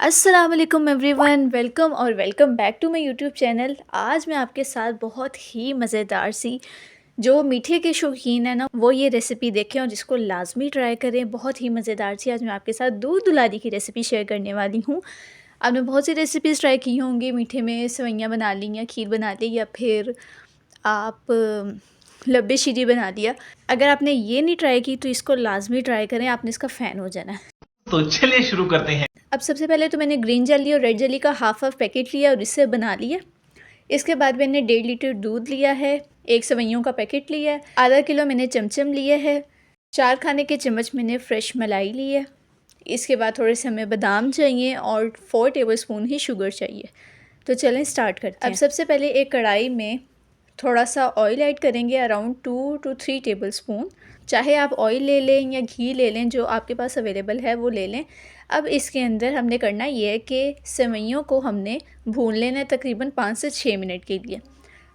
अस्सलाम वालेकुम everyone, welcome और welcome back to my YouTube channel. आज मैं आपके साथ बहुत ही मज़ेदार सी जो मीठे के शौकीन है ना वो ये रेसिपी देखें और जिसको लाजमी ट्राई करें। बहुत ही मज़ेदार सी आज मैं आपके साथ दूध दुलारी की रेसिपी शेयर करने वाली हूँ। आपने बहुत सी रेसिपीज़ ट्राई की होंगी, मीठे में सेवइयाँ बना ली या खीर बना ली या फिर आप लब्बे शीरी बना लिया। अगर आपने ये नहीं ट्राई की तो इसको लाजमी ट्राई करें, आपने इसका फ़ैन हो जाना है। तो चलिए शुरू करते हैं। अब सबसे पहले तो मैंने ग्रीन जेली और रेड जेली का हाफ पैकेट लिया और इससे बना लिया। इसके बाद मैंने 1.5 लीटर दूध लिया है, एक सेवइयों का पैकेट लिया है, आधा किलो मैंने चमचम लिए है, 4 खाने के चम्मच मैंने फ्रेश मलाई ली है। इसके बाद थोड़े से हमें बादाम चाहिए और 4 टेबलस्पून ही शुगर चाहिए। तो चलें स्टार्ट करते हैं। अब सबसे पहले एक कढ़ाई में थोड़ा सा ऑयल ऐड करेंगे, अराउंड 2 to 3 टेबलस्पून। चाहे आप ऑयल ले लें या घी ले लें, जो आपके पास अवेलेबल है वो ले लें। अब इसके अंदर हमने करना ये है कि सेवइयों को हमने भून लेना है तकरीबन 5 से 6 मिनट के लिए।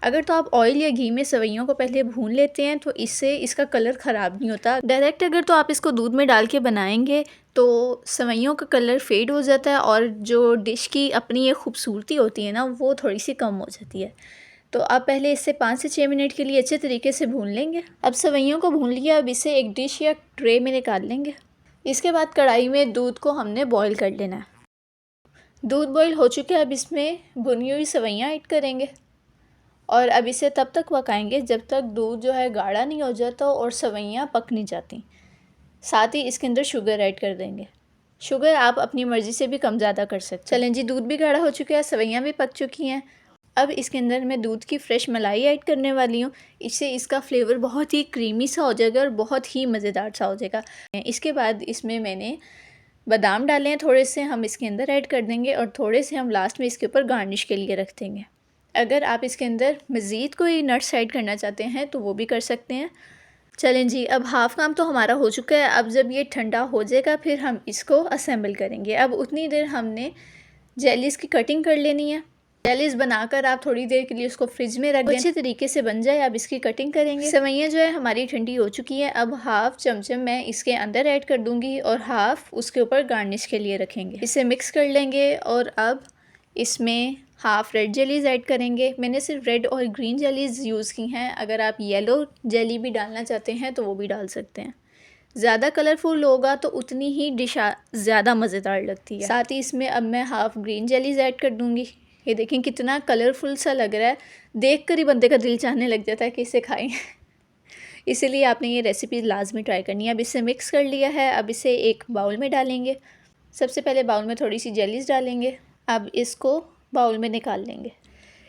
अगर तो आप ऑयल या घी में सेवइयों को पहले भून लेते हैं तो इससे इसका कलर ख़राब नहीं होता। डायरेक्ट अगर तो आप इसको दूध में डाल के बनाएंगे तो सेवइयों का कलर फेड हो जाता है और जो डिश की अपनी एक खूबसूरती होती है ना वो थोड़ी सी कम हो जाती है। तो आप पहले इसे 5 से 6 मिनट के लिए अच्छे तरीके से भून लेंगे। अब सेवइयों को भून लिया, अब इसे एक डिश या ट्रे में निकाल लेंगे। इसके बाद कढ़ाई में दूध को हमने बॉईल कर लेना है। दूध बॉईल हो चुका है, अब इसमें भुनी हुई सेवइयाँ ऐड करेंगे और अब इसे तब तक पकाएंगे जब तक दूध जो है गाढ़ा नहीं हो जाता और सेवइयाँ पक नहीं जाती। साथ ही इसके अंदर शुगर ऐड कर देंगे। शुगर आप अपनी मर्ज़ी से भी कम ज़्यादा कर सकते हैं। चलें जी, दूध भी गाढ़ा हो चुका है, सेवइयाँ भी पक चुकी हैं। अब इसके अंदर मैं दूध की फ्रेश मलाई ऐड करने वाली हूँ। इससे इसका फ्लेवर बहुत ही क्रीमी सा हो जाएगा और बहुत ही मज़ेदार सा हो जाएगा। इसके बाद इसमें मैंने बादाम डाले हैं, थोड़े से हम इसके अंदर ऐड कर देंगे और थोड़े से हम लास्ट में इसके ऊपर गार्निश के लिए रख देंगे। अगर आप इसके अंदर मज़ीद कोई नट्स ऐड करना चाहते हैं तो वो भी कर सकते हैं। चलें जी, अब हाफ़ काम तो हमारा हो चुका है। अब जब ये ठंडा हो जाएगा फिर हम इसको असेंबल करेंगे। अब उतनी देर हमने जेलीज़ की कटिंग कर लेनी है। जेलीज़ बनाकर आप थोड़ी देर के लिए उसको फ्रिज में रख दें, अच्छे तरीके से बन जाए। अब इसकी कटिंग करेंगे। सेवइयाँ जो है हमारी ठंडी हो चुकी हैं। अब हाफ़ चमचम मैं इसके अंदर ऐड कर दूँगी और हाफ़ उसके ऊपर गार्निश के लिए रखेंगे। इसे मिक्स कर लेंगे और अब इसमें हाफ़ रेड जेलीज़ ऐड करेंगे। मैंने सिर्फ रेड और ग्रीन जेलीज़ यूज़ की हैं। अगर आप येलो जेली भी डालना चाहते हैं तो वो भी डाल सकते हैं। ज़्यादा कलरफुल होगा तो उतनी ही डिश ज़्यादा मज़ेदार लगती है। साथ ही इसमें अब मैं हाफ़ ग्रीन जेलीज़ ऐड कर दूँगी। ये देखें कितना कलरफुल सा लग रहा है, देख कर ही बंदे का दिल चाहने लग जाता है कि इसे खाएं। इसीलिए आपने ये रेसिपी लाजमी ट्राई करनी है। अब इसे मिक्स कर लिया है, अब इसे एक बाउल में डालेंगे। सबसे पहले बाउल में थोड़ी सी जेलीज़ डालेंगे। अब इसको बाउल में निकाल लेंगे।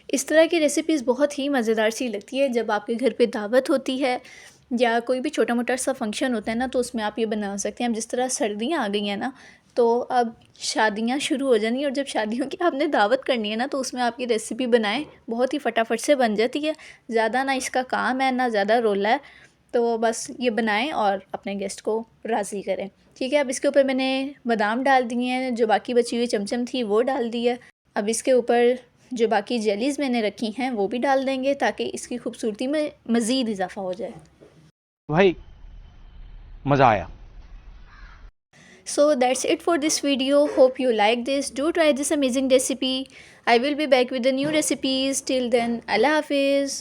इस तरह की रेसिपीज़ बहुत ही मज़ेदार सी लगती है जब आपके घर पे दावत होती है या कोई भी छोटा मोटा सा फंक्शन होता है ना, तो उसमें आप ये बना सकते हैं। अब जिस तरह सर्दियाँ आ गई हैं ना, तो अब शादियाँ शुरू हो जानी है और जब शादियों की आपने दावत करनी है ना तो उसमें आप ये रेसिपी बनाएं, बहुत ही फटाफट से बन जाती है। ज़्यादा ना इसका काम है ना ज़्यादा रोला है, तो बस ये बनाएं और अपने गेस्ट को राज़ी करें। ठीक है, अब इसके ऊपर मैंने बादाम डाल दिए हैं, जो बाकी बची हुई चमचम थी वो डाल दी है। अब इसके ऊपर जो बाकी जेलीज़ मैंने रखी हैं वो भी डाल देंगे ताकि इसकी खूबसूरती में मज़ीद इजाफ़ा हो जाए। भाई मज़ा आया। So that's it for this video. Hope you like this. Do try this amazing recipe. I will be back with the new recipes. Till then, Allah Hafiz.